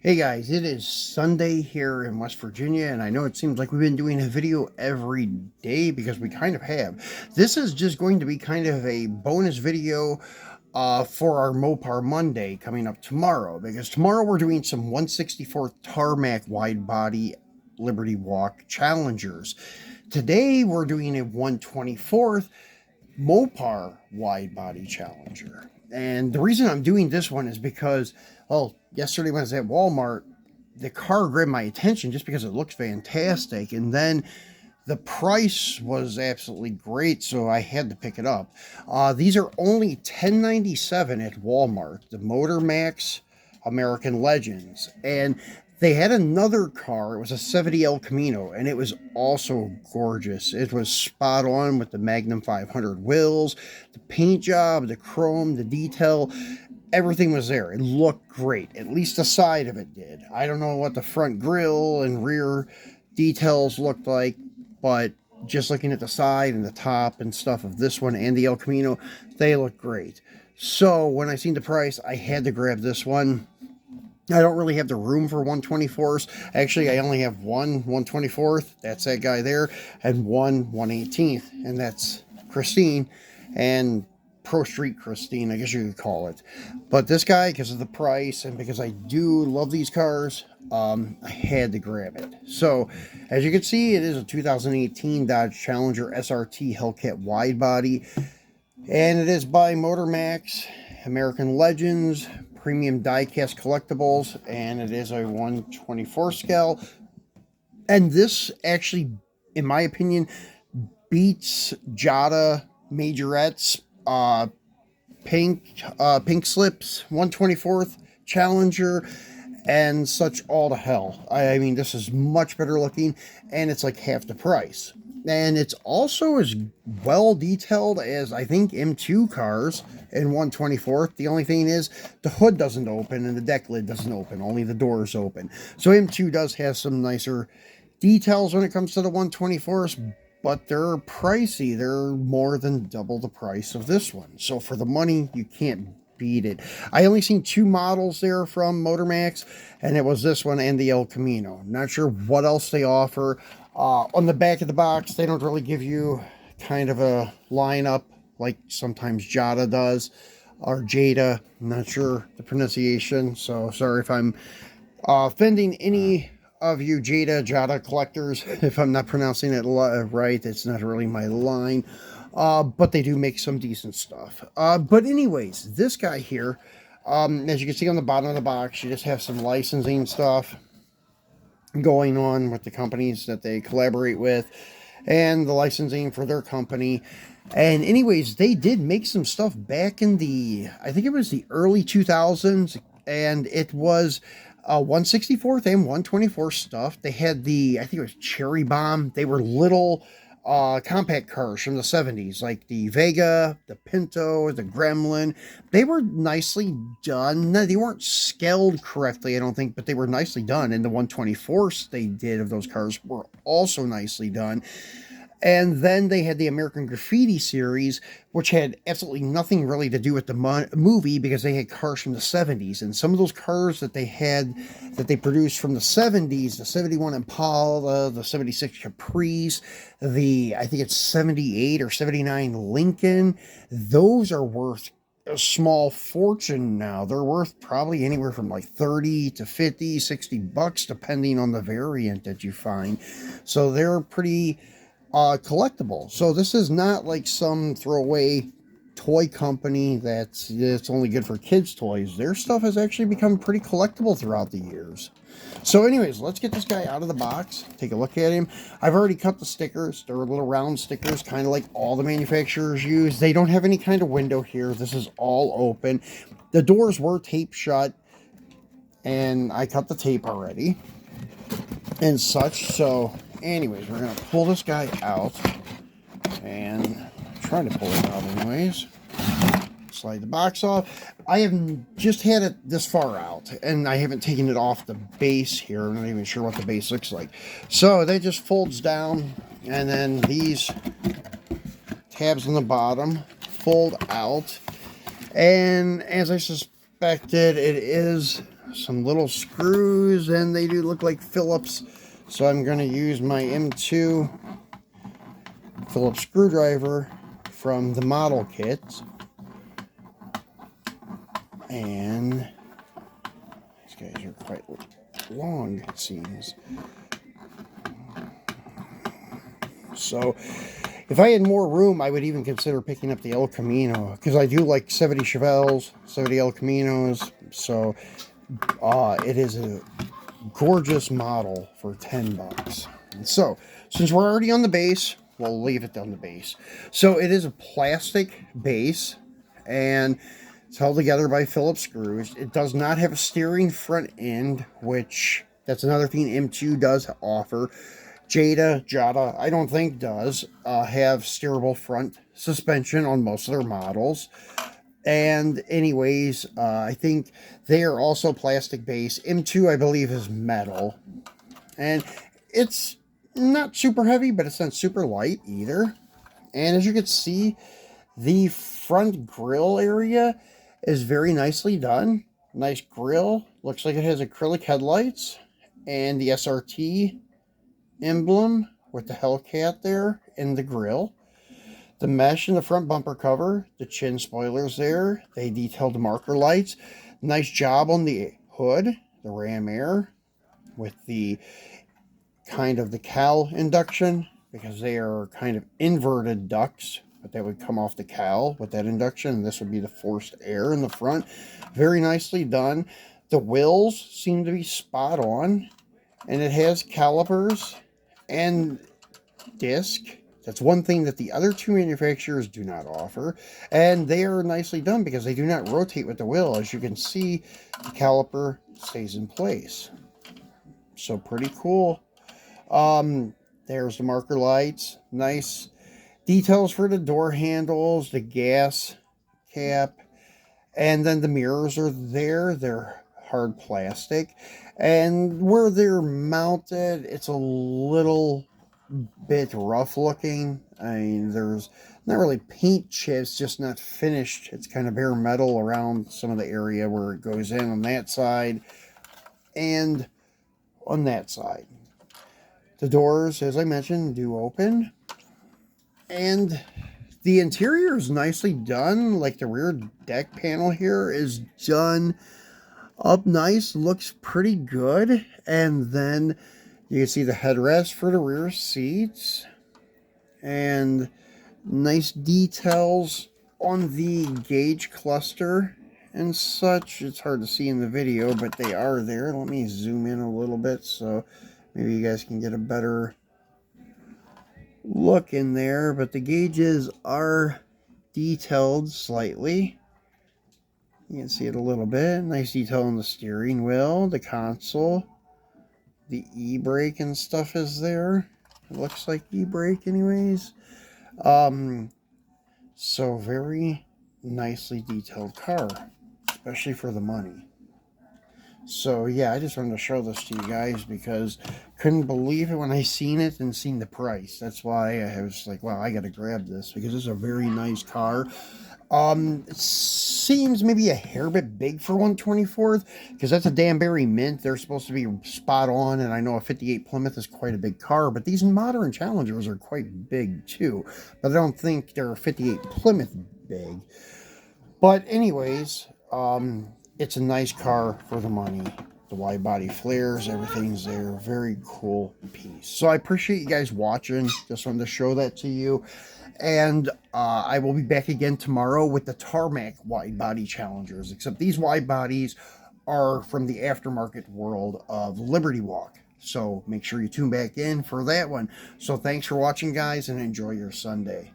Hey guys, it is Sunday here in West Virginia, and I know it seems like we've been doing a video every day because we kind of have. This is just going to be kind of a bonus video for our Mopar Monday coming up tomorrow, because tomorrow we're doing some 1/64th tarmac wide body Liberty Walk Challengers. Today we're doing a 1/24th Mopar wide body Challenger. And the reason I'm doing this one is because, well, yesterday when I was at Walmart, the car grabbed my attention just because it looks fantastic. And then the price was absolutely great, so I had to pick it up. These are only $10.97 at Walmart, the Motormax American Legends. And they had another car. It was a 70 El Camino, and it was also gorgeous. It was spot on with the Magnum 500 wheels, the paint job, the chrome, the detail. Everything was there. It looked great. At least the side of it did. I don't know what the front grille and rear details looked like, but just looking at the side and the top and stuff of this one and the El Camino, they look great. So when I seen the price, I had to grab this one. I don't really have the room for 1/24s. Actually, I only have one 1/24th. That's that guy there. And one 1/18th. And that's Christine. And Pro Street Christine, I guess you could call it. But this guy, because of the price and because I do love these cars, I had to grab it. So, as you can see, it is a 2018 Dodge Challenger SRT Hellcat wide body. And it is by Motormax, American Legends, Premium Diecast Collectibles, and it is a 1/24 scale. And this actually, in my opinion, beats Jada Majorette's pink slips 1/24th Challenger and such all to hell. I mean, this is much better looking, and it's like half the price. And it's also as well detailed as, I think, M2 cars in 1/24th. The only thing is the hood doesn't open and the deck lid doesn't open. Only the doors open. So M2 does have some nicer details when it comes to the 1/24th, but they're pricey. They're more than double the price of this one. So for the money, you can't beat it. I only seen two models there from Motormax, and it was this one and the El Camino. Not sure what else they offer. On the back of the box, they don't really give you kind of a lineup like sometimes Jada does, or Jada. I'm not sure the pronunciation, so sorry if I'm offending any of you Jada collectors if I'm not pronouncing it right. It's not really my line. But they do make some decent stuff. But anyways, this guy here, as you can see on the bottom of the box, you just have some licensing stuff going on with the companies that they collaborate with and the licensing for their company. And anyways, they did make some stuff back in the, I think it was the early 2000s, and it was 1/64th and 1/24 stuff. They had the, I think it was Cherry Bomb. They were little compact cars from the 70s, like the Vega, the Pinto, the Gremlin. They were nicely done. No, they weren't scaled correctly, I don't think, but they were nicely done. And the 1/24s they did of those cars were also nicely done. And then they had the American Graffiti series, which had absolutely nothing really to do with the movie, because they had cars from the 70s. And some of those cars that they had, that they produced from the 70s, the 71 Impala, the 76 Caprice, I think it's 78 or 79 Lincoln, those are worth a small fortune now. They're worth probably anywhere from like 30 to 50, 60 bucks, depending on the variant that you find. So they're pretty collectible. So this is not like some throwaway toy company that's only good for kids' toys. Their stuff has actually become pretty collectible throughout the years. So anyways, let's get this guy out of the box, take a look at him. I've already cut the stickers. They're little round stickers, kind of like all the manufacturers use. They don't have any kind of window here. This is all open. The doors were taped shut, and I cut the tape already and such. So anyways, we're going to pull this guy out, and try to pull it out anyways. Slide the box off. I have just had it this far out, and I haven't taken it off the base here. I'm not even sure what the base looks like. So that just folds down, and then these tabs on the bottom fold out. And as I suspected, it is some little screws, and they do look like Phillips. So I'm going to use my M2 Phillips screwdriver from the model kit. And these guys are quite long, it seems. So if I had more room, I would even consider picking up the El Camino, because I do like 70 Chevelles, 70 El Caminos. So it is a gorgeous model for 10 bucks. And so since we're already on the base, we'll leave it on the base. So it is a plastic base, and it's held together by Phillips screws. It does not have a steering front end, which that's another thing M2 does offer. Jada, I don't think does have steerable front suspension on most of their models. And anyways, I think they are also plastic base. M2, I believe, is metal. And it's not super heavy, but it's not super light either. And as you can see, the front grille area is very nicely done. Nice grille. Looks like it has acrylic headlights. And the SRT emblem with the Hellcat there in the grille. The mesh in the front bumper cover. The chin spoilers there. They detailed the marker lights. Nice job on the hood. The ram air with the kind of the cowl induction, because they are kind of inverted ducts, but that would come off the cowl with that induction, and this would be the forced air in the front. Very nicely done. The wheels seem to be spot on, and it has calipers and disc. That's one thing that the other two manufacturers do not offer, and they are nicely done because they do not rotate with the wheel. As you can see, the caliper stays in place. So pretty cool. There's the marker lights. Nice details for the door handles, the gas cap, and then the mirrors are there. They're hard plastic, and where they're mounted, it's a little bit rough looking. I mean, there's not really paint chips, just not finished. It's kind of bare metal around some of the area where it goes in on that side and on that side. The doors, as I mentioned, do open, and the interior is nicely done. Like the rear deck panel here is done up nice, looks pretty good. And then you can see the headrest for the rear seats, and nice details on the gauge cluster and such. It's hard to see in the video, but they are there. Let me zoom in a little bit so maybe you guys can get a better look in there. But the gauges are detailed slightly. You can see it a little bit. Nice detail on the steering wheel, the console. The e-brake and stuff is there. It looks like e-brake anyways. So very nicely detailed car, especially for the money. So yeah, I just wanted to show this to you guys because couldn't believe it when I seen it and seen the price. That's why I was like, wow, I gotta grab this because this is a very nice car. It seems maybe a hair bit big for 124th because that's a Danbury Mint. They're supposed to be spot on, and I know a 58 Plymouth is quite a big car, but these modern Challengers are quite big too. But I don't think they're a 58 Plymouth big. But anyways, it's a nice car for the money. The wide body flares, everything's there. Very cool piece. So I appreciate you guys watching. Just wanted to show that to you. And I will be back again tomorrow with the Tarmac wide body Challengers. Except these wide bodies are from the aftermarket world of Liberty Walk. So make sure you tune back in for that one. So thanks for watching, guys, and enjoy your Sunday.